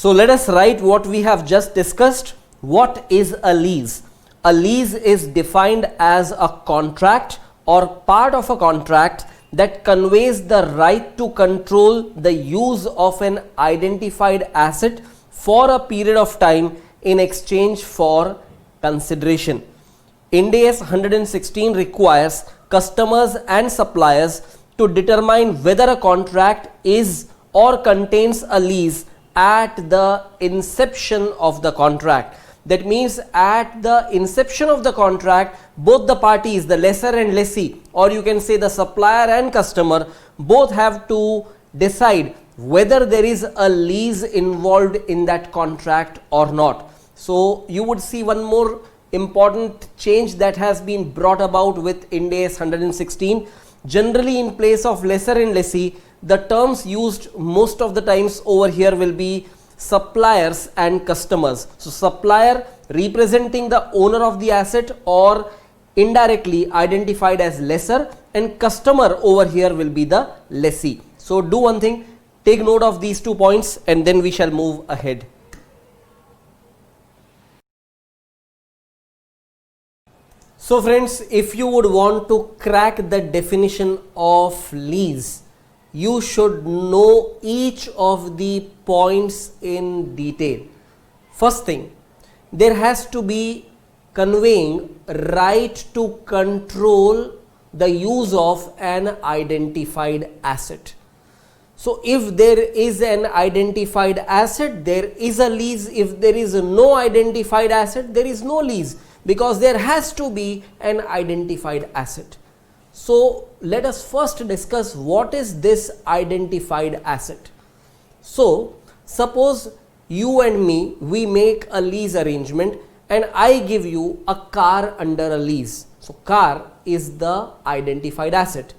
So let us write what we have just discussed. What is a lease? A lease is defined as a contract or part of a contract that conveys the right to control the use of an identified asset for a period of time in exchange for consideration. Ind AS 116 requires customers and suppliers to determine whether a contract is or contains a lease at the inception of the contract. That means at the inception of the contract, both the parties, the lessor and lessee, or you can say the supplier and customer, both have to decide whether there is a lease involved in that contract or not. So you would see one more important change that has been brought about with Ind AS 116. Generally, in place of lessor and lessee, the terms used most of the times over here will be suppliers and customers. So supplier representing the owner of the asset or indirectly identified as lessor, and customer over here will be the lessee. So do one thing, take note of these 2 points and then we shall move ahead. So friends, if you would want to crack the definition of lease, you should know each of the points in detail. First thing, there has to be conveying right to control the use of an identified asset. So if there is an identified asset, there is a lease. If there is no identified asset, there is no lease, because there has to be an identified asset. So let us first discuss what is this identified asset. So suppose you and me, we make a lease arrangement and I give you a car under a lease. So car is the identified asset.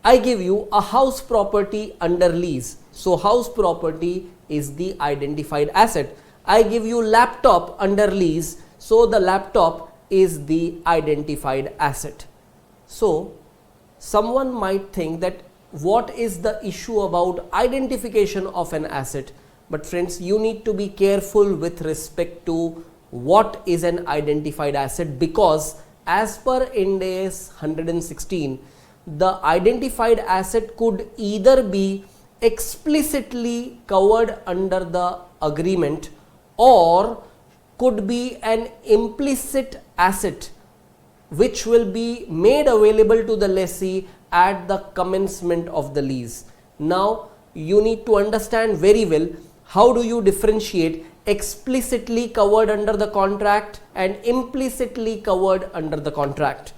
I give you a house property under lease. So house property is the identified asset. I give you laptop under lease. So the laptop is the identified asset. So someone might think that what is the issue about identification of an asset? But friends, you need to be careful with respect to what is an identified asset, because as per Ind AS 116, the identified asset could either be explicitly covered under the agreement or could be an implicit asset which will be made available to the lessee at the commencement of the lease. Now you need to understand very well, how do you differentiate explicitly covered under the contract and implicitly covered under the contract.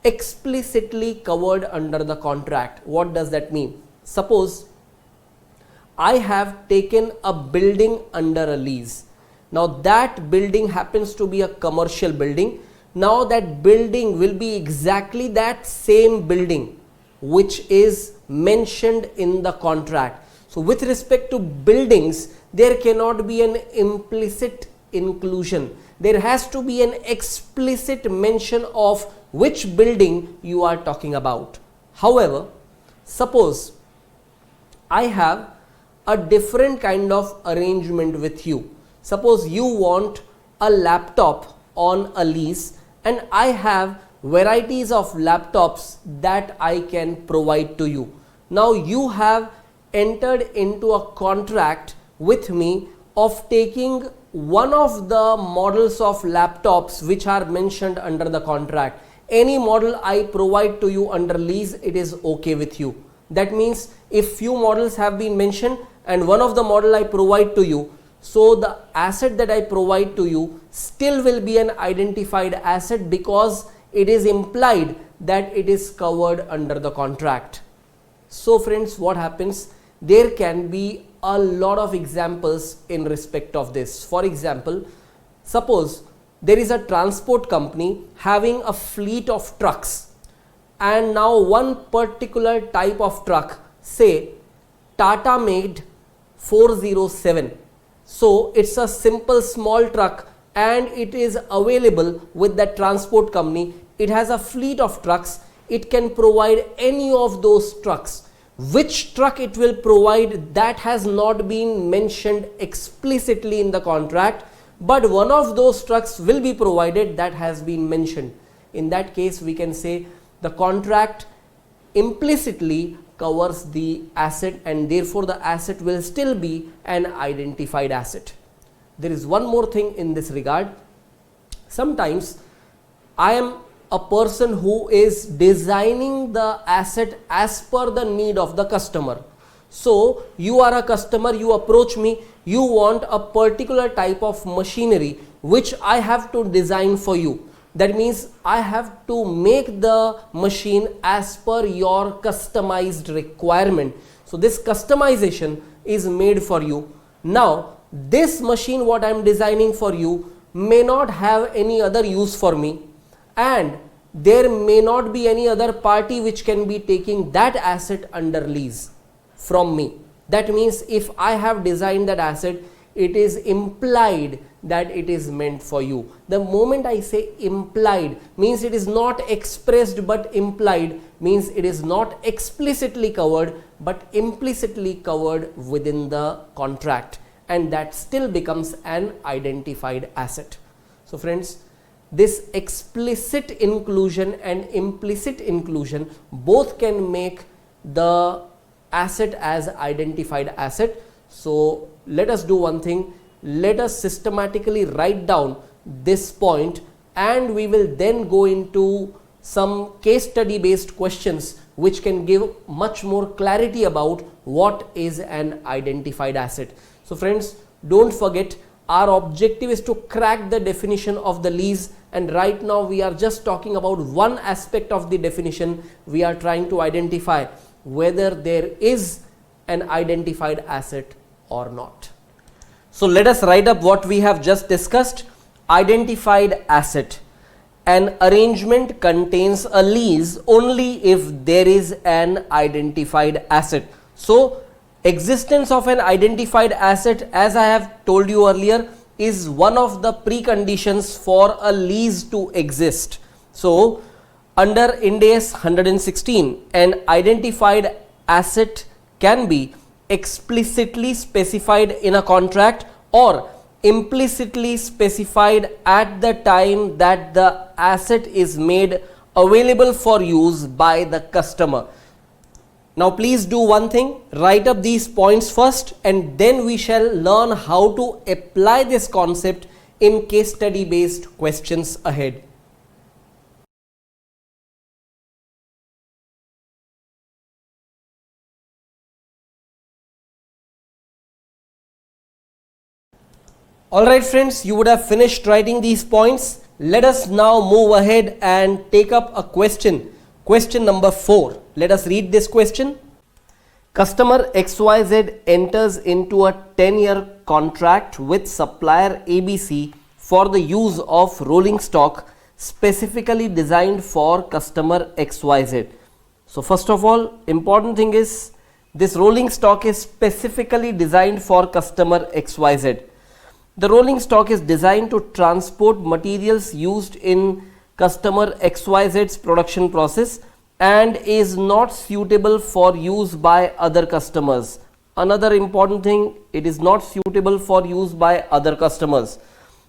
Explicitly covered under the contract, what does that mean? Suppose I have taken a building under a lease. Now that building happens to be a commercial building. Now that building will be exactly that same building which is mentioned in the contract. So with respect to buildings, there cannot be an implicit inclusion. There has to be an explicit mention of which building you are talking about. However, suppose I have a different kind of arrangement with you. Suppose you want a laptop on a lease and I have varieties of laptops that I can provide to you. Now you have entered into a contract with me of taking one of the models of laptops which are mentioned under the contract. Any model I provide to you under lease, it is okay with you. That means if few models have been mentioned and one of the model I provide to you, so the asset that I provide to you still will be an identified asset because it is implied that it is covered under the contract. So friends, what happens? There can be a lot of examples in respect of this. For example, suppose there is a transport company having a fleet of trucks, and now one particular type of truck, say Tata made 407. So it's a simple small truck and it is available with that transport company. It has a fleet of trucks. It can provide any of those trucks. Which truck it will provide, that has not been mentioned explicitly in the contract, but one of those trucks will be provided, that has been mentioned. In that case, we can say the contract implicitly covers the asset, and therefore the asset will still be an identified asset. There is one more thing in this regard. Sometimes I am a person who is designing the asset as per the need of the customer. So you are a customer, you approach me, you want a particular type of machinery which I have to design for you. That means I have to make the machine as per your customized requirement. So this customization is made for you. Now this machine what I am designing for you may not have any other use for me, and there may not be any other party which can be taking that asset under lease from me. That means if I have designed that asset, it is implied that it is meant for you. The moment I say implied, means it is not expressed but implied, means it is not explicitly covered but implicitly covered within the contract, and that still becomes an identified asset. So friends, this explicit inclusion and implicit inclusion both can make the asset as identified asset. So let us do one thing, let us systematically write down this point, and we will then go into some case study based questions which can give much more clarity about what is an identified asset. So friends, don't forget, our objective is to crack the definition of the lease, and right now we are just talking about one aspect of the definition. We are trying to identify whether there is an identified asset or not. So let us write up what we have just discussed. Identified asset: an arrangement contains a lease only if there is an identified asset. So existence of an identified asset, as I have told you earlier, is one of the preconditions for a lease to exist. So under Ind AS 116, an identified asset can be explicitly specified in a contract or implicitly specified at the time that the asset is made available for use by the customer. Now please do one thing, write up these points first, and then we shall learn how to apply this concept in case study based questions ahead. Alright friends, you would have finished writing these points. Let us now move ahead and take up a question. Question number 4. Let us read this question. Customer XYZ enters into a 10-year contract with supplier ABC for the use of rolling stock specifically designed for customer XYZ. So first of all, important thing is this rolling stock is specifically designed for customer XYZ. The rolling stock is designed to transport materials used in customer XYZ's production process and is not suitable for use by other customers. Another important thing, it is not suitable for use by other customers.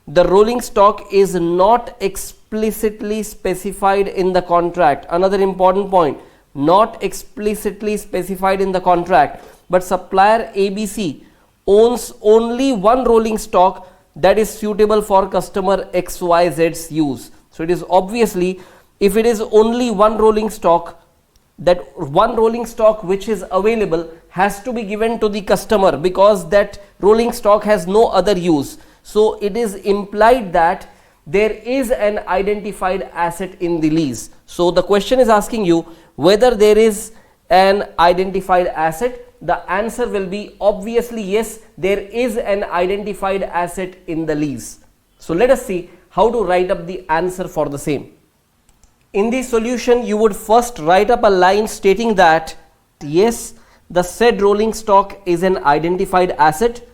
The rolling stock is not explicitly specified in the contract. Another important point, not explicitly specified in the contract, but supplier ABC owns only one rolling stock that is suitable for customer XYZ's use. So it is obviously, if it is only one rolling stock, that one rolling stock which is available has to be given to the customer, because that rolling stock has no other use. So it is implied that there is an identified asset in the lease. So the question is asking you whether there is an identified asset. The answer will be obviously yes, there is an identified asset in the lease. So let us see how to write up the answer for the same. In the solution, you would first write up a line stating that yes, the said rolling stock is an identified asset,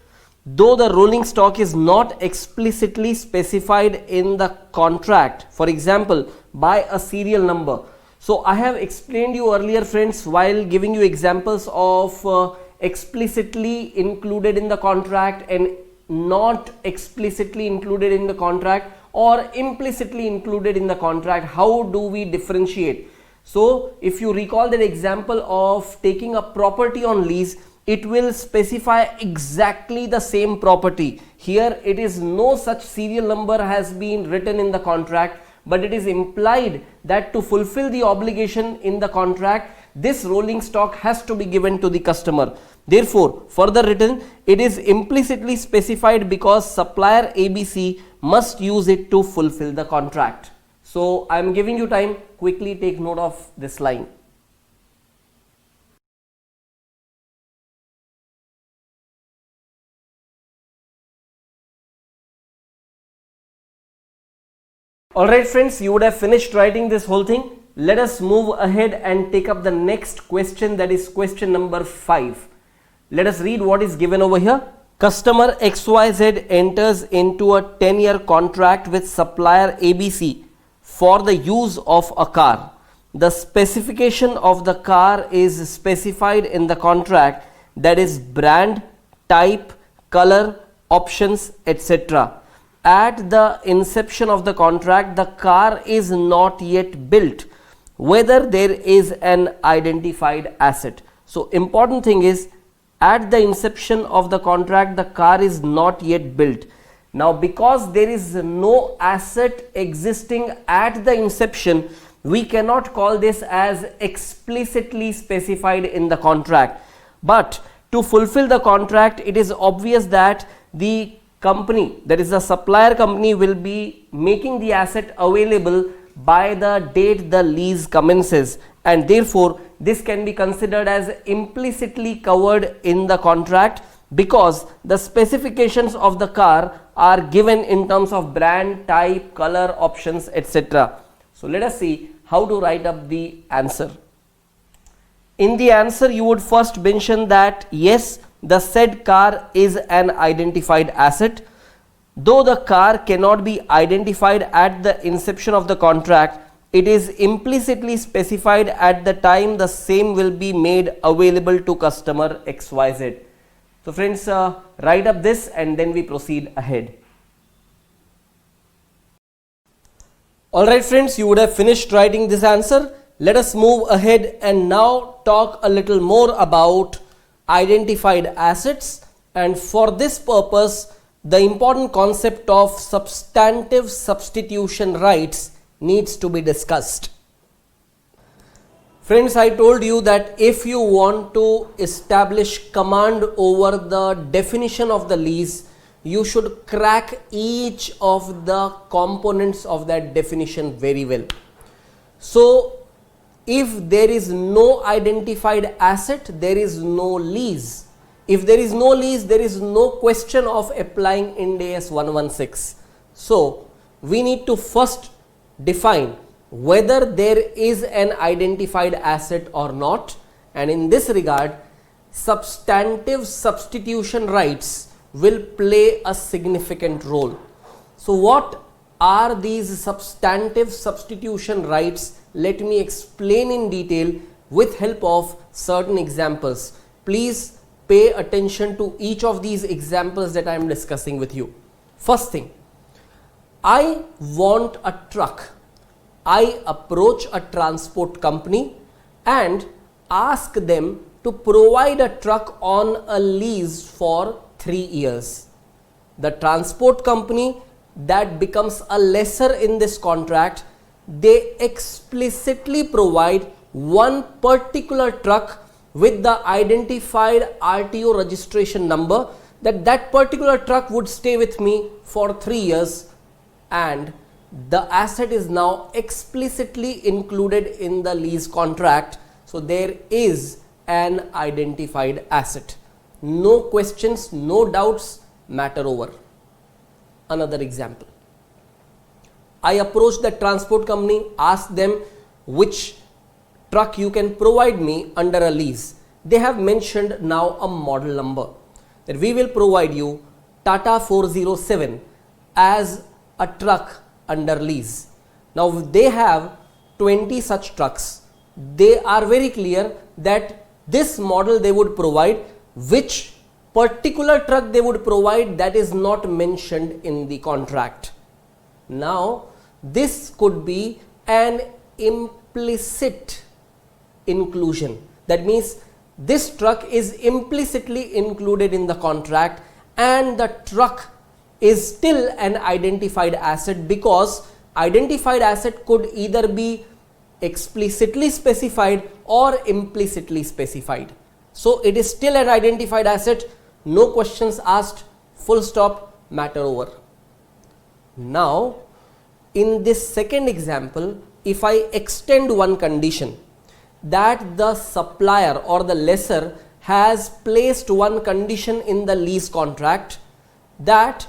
though the rolling stock is not explicitly specified in the contract, for example by a serial number. So I have explained you earlier, friends, while giving you examples of explicitly included in the contract and not explicitly included in the contract, or implicitly included in the contract. How do we differentiate? So if you recall that example of taking a property on lease, it will specify exactly the same property. Here it is no such serial number has been written in the contract, but it is implied that to fulfill the obligation in the contract, this rolling stock has to be given to the customer. Therefore, further written, it is implicitly specified because supplier ABC must use it to fulfill the contract. So I am giving you time, quickly take note of this line. Alright friends, you would have finished writing this whole thing. Let us move ahead and take up the next question, that is question number 5. Let us read what is given over here. Customer XYZ enters into a 10-year contract with supplier ABC for the use of a car. The specification of the car is specified in the contract, that is brand, type, color, options, etc. At the inception of the contract, the car is not yet built, whether there is an identified asset. So important thing is, at the inception of the contract, the car is not yet built. Now because there is no asset existing at the inception, we cannot call this as explicitly specified in the contract. But to fulfill the contract, it is obvious that the company, that is the supplier company, will be making the asset available by the date the lease commences, and therefore this can be considered as implicitly covered in the contract because the specifications of the car are given in terms of brand, type, color, options, etc. So let us see how to write up the answer. In the answer, you would first mention that yes, the said car is an identified asset. Though the car cannot be identified at the inception of the contract, it is implicitly specified at the time the same will be made available to customer XYZ. So friends, write up this and then we proceed ahead. Alright friends, you would have finished writing this answer. Let us move ahead and now talk a little more about identified assets, and for this purpose the important concept of substantive substitution rights needs to be discussed. Friends, I told you that if you want to establish command over the definition of the lease, you should crack each of the components of that definition very well. So if there is no identified asset, there is no lease. If there is no lease, there is no question of applying Ind AS 116. So we need to first define whether there is an identified asset or not, and in this regard substantive substitution rights will play a significant role. So what are these substantive substitution rights? Let me explain in detail with help of certain examples. Please pay attention to each of these examples that I am discussing with you. First thing, I want a truck. I approach a transport company and ask them to provide a truck on a lease for 3 years. The transport company that becomes a lessor in this contract, they explicitly provide one particular truck with the identified RTO registration number, that particular truck would stay with me for 3 years, and the asset is now explicitly included in the lease contract. So there is an identified asset. No questions, no doubts, matter over. Another example, I approach the transport company, ask them which truck you can provide me under a lease. They have mentioned now a model number, that we will provide you Tata 407 as a truck under lease. Now they have 20 such trucks, they are very clear that this model they would provide. Which particular truck they would provide, that is not mentioned in the contract. Now this could be an implicit inclusion. That means this truck is implicitly included in the contract, and the truck is still an identified asset, because identified asset could either be explicitly specified or implicitly specified. So it is still an identified asset, no questions asked, full stop, matter over. Now in this second example, if I extend one condition, that the supplier or the lessor has placed one condition in the lease contract, that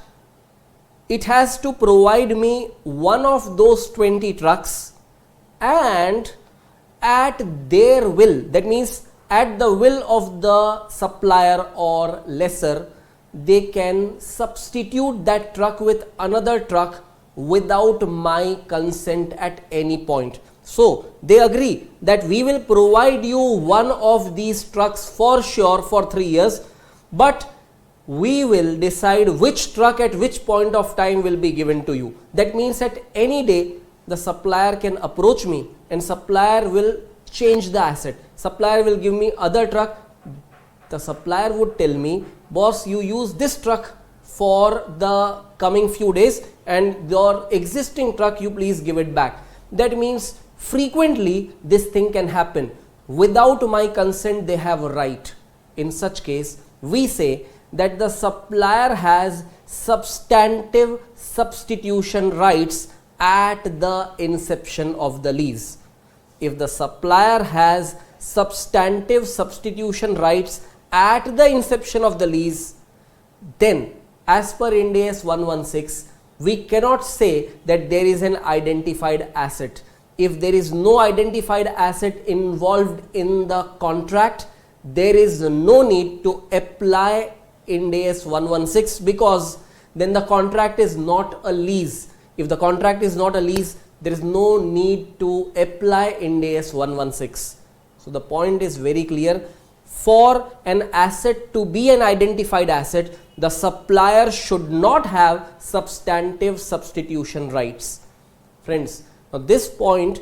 it has to provide me one of those 20 trucks, and at their will, that means at the will of the supplier or lessor, they can substitute that truck with another truck without my consent at any point. So they agree that we will provide you one of these trucks for sure for 3 years, but we will decide which truck at which point of time will be given to you. That means at any day the supplier can approach me and supplier will change the asset. Supplier will give me other truck. The supplier would tell me, boss, you use this truck for the coming few days, and your existing truck you please give it back. That means frequently this thing can happen. Without my consent they have a right. In such case, we say that the supplier has substantive substitution rights at the inception of the lease. If the supplier has substantive substitution rights at the inception of the lease, then as per Ind AS 116, we cannot say that there is an identified asset. If there is no identified asset involved in the contract, there is no need to apply Ind AS 116, because then the contract is not a lease. If the contract is not a lease, there is no need to apply Ind AS 116. So the point is very clear. For an asset to be an identified asset, the supplier should not have substantive substitution rights. Friends, now this point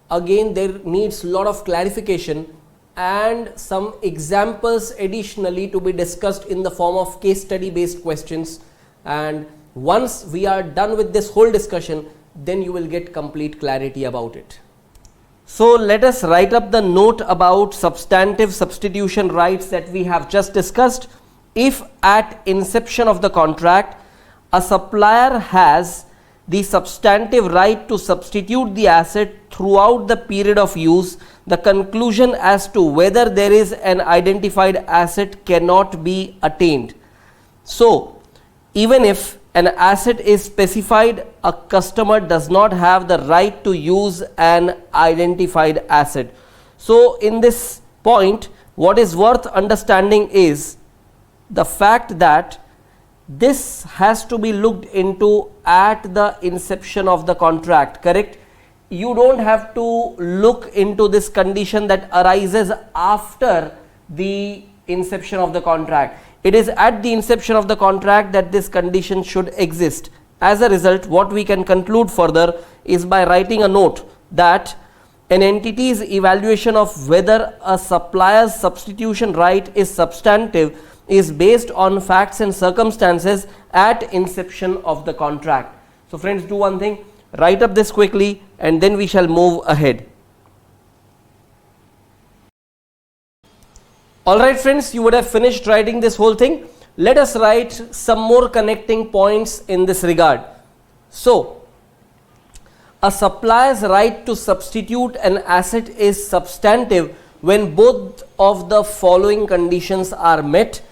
again there needs a lot of clarification and some examples additionally to be discussed in the form of case study based questions, and once we are done with this whole discussion, then you will get complete clarity about it. So let us write up the note about substantive substitution rights that we have just discussed. If at inception of the contract a supplier has the substantive right to substitute the asset throughout the period of use, the conclusion as to whether there is an identified asset cannot be attained. So even if an asset is specified, a customer does not have the right to use an identified asset. So in this point, what is worth understanding is the fact that this has to be looked into at the inception of the contract, correct? You don't have to look into this condition that arises after the inception of the contract. It is at the inception of the contract that this condition should exist. As a result, what we can conclude further is by writing a note that an entity's evaluation of whether a supplier's substitution right is substantive is based on facts and circumstances at inception of the contract. So friends, do one thing, write up this quickly and then we shall move ahead. Alright friends, you would have finished writing this whole thing. Let us write some more connecting points in this regard. So, a supplier's right to substitute an asset is substantive when both of the following conditions are met.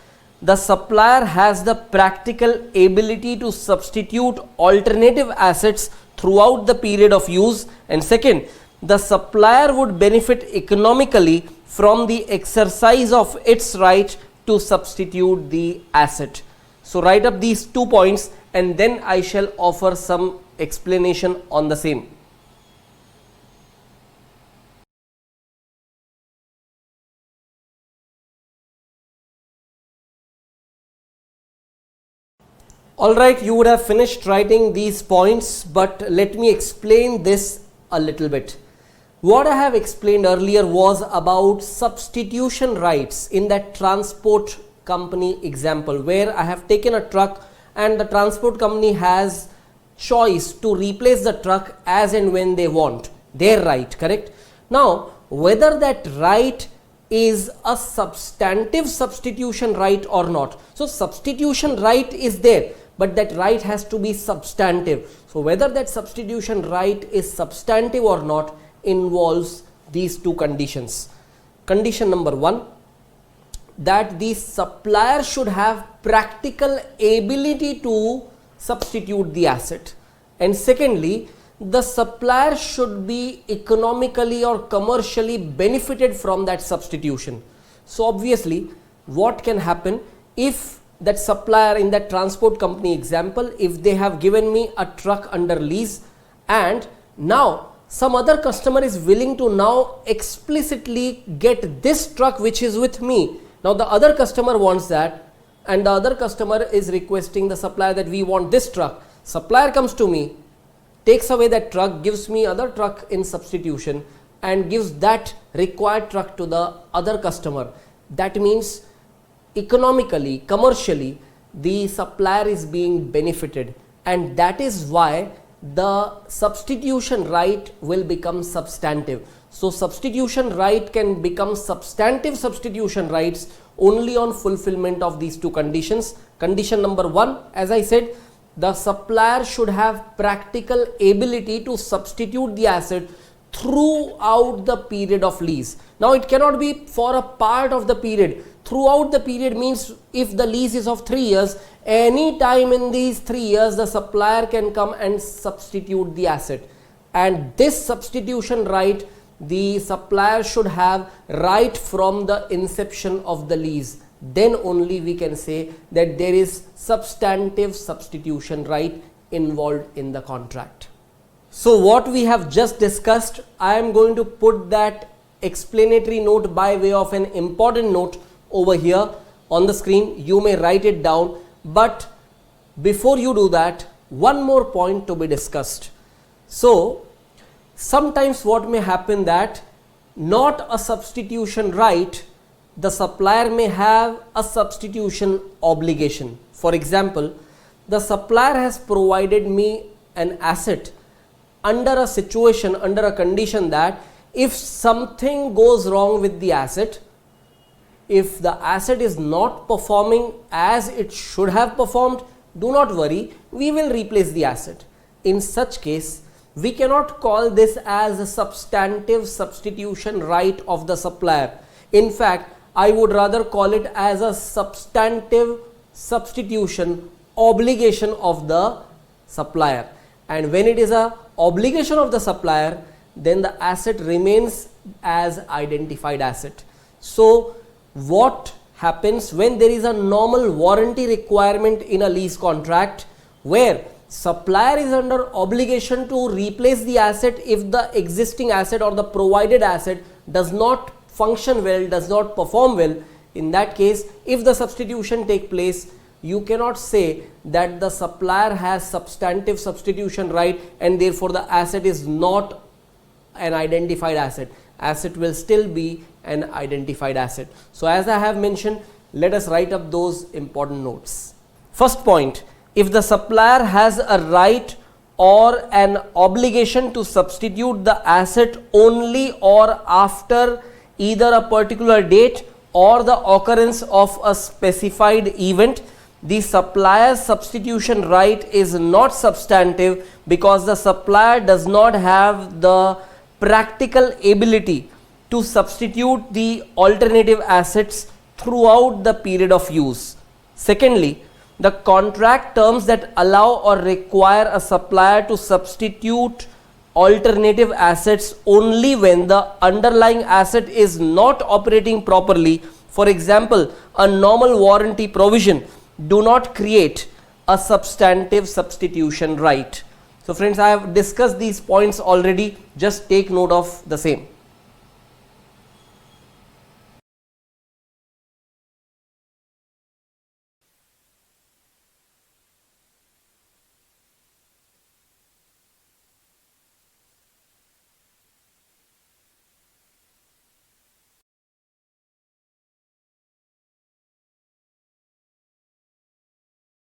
The supplier has the practical ability to substitute alternative assets throughout the period of use, and second, the supplier would benefit economically from the exercise of its right to substitute the asset. So write up these 2 points and then I shall offer some explanation on the same. Alright, you would have finished writing these points, but let me explain this a little bit. What I have explained earlier was about substitution rights in that transport company example, where I have taken a truck and the transport company has choice to replace the truck as and when they want. Their right, correct? Now, whether that right is a substantive substitution right or not. So, substitution right is there, but that right has to be substantive. So, whether that substitution right is substantive or not involves these two conditions. Condition number 1, that the supplier should have practical ability to substitute the asset, and secondly, the supplier should be economically or commercially benefited from that substitution. So obviously, what can happen if that supplier in that transport company example, if they have given me a truck under lease and now some other customer is willing to now explicitly get this truck which is with me. Now the other customer wants that, and the other customer is requesting the supplier that we want this truck. Supplier comes to me, takes away that truck, gives me other truck in substitution and gives that required truck to the other customer. That means economically, commercially, the supplier is being benefited, and that is why the substitution right will become substantive. So substitution right can become substantive substitution rights only on fulfillment of these two conditions. Condition number 1, as I said, the supplier should have practical ability to substitute the asset throughout the period of lease. Now it cannot be for a part of the period. Throughout the period means if the lease is of 3 years, any time in these 3 years the supplier can come and substitute the asset, and this substitution right the supplier should have right from the inception of the lease. Then only we can say that there is substantive substitution right involved in the contract. So what we have just discussed, I am going to put that explanatory note by way of an important note over here on the screen. You may write it down, but before you do that, one more point to be discussed. So sometimes what may happen that not a substitution right, the supplier may have a substitution obligation. For example, the supplier has provided me an asset under a situation, under a condition that if something goes wrong with the asset, if the asset is not performing as it should have performed, do not worry, we will replace the asset. In such case, we cannot call this as a substantive substitution right of the supplier. In fact, I would rather call it as a substantive substitution obligation of the supplier. And when it is a obligation of the supplier, then the asset remains as identified asset. So what happens when there is a normal warranty requirement in a lease contract where supplier is under obligation to replace the asset if the existing asset or the provided asset does not function well, does not perform well? In that case, if the substitution take place, you cannot say that the supplier has substantive substitution right and therefore the asset is not an identified asset. Asset will still be an identified asset. So as I have mentioned, let us write up those important notes. First point, if the supplier has a right or an obligation to substitute the asset only or after either a particular date or the occurrence of a specified event, the supplier's substitution right is not substantive because the supplier does not have the practical ability to substitute the alternative assets throughout the period of use. Secondly, the contract terms that allow or require a supplier to substitute alternative assets only when the underlying asset is not operating properly, for example, a normal warranty provision, do not create a substantive substitution right. So friends, I have discussed these points already, just take note of the same.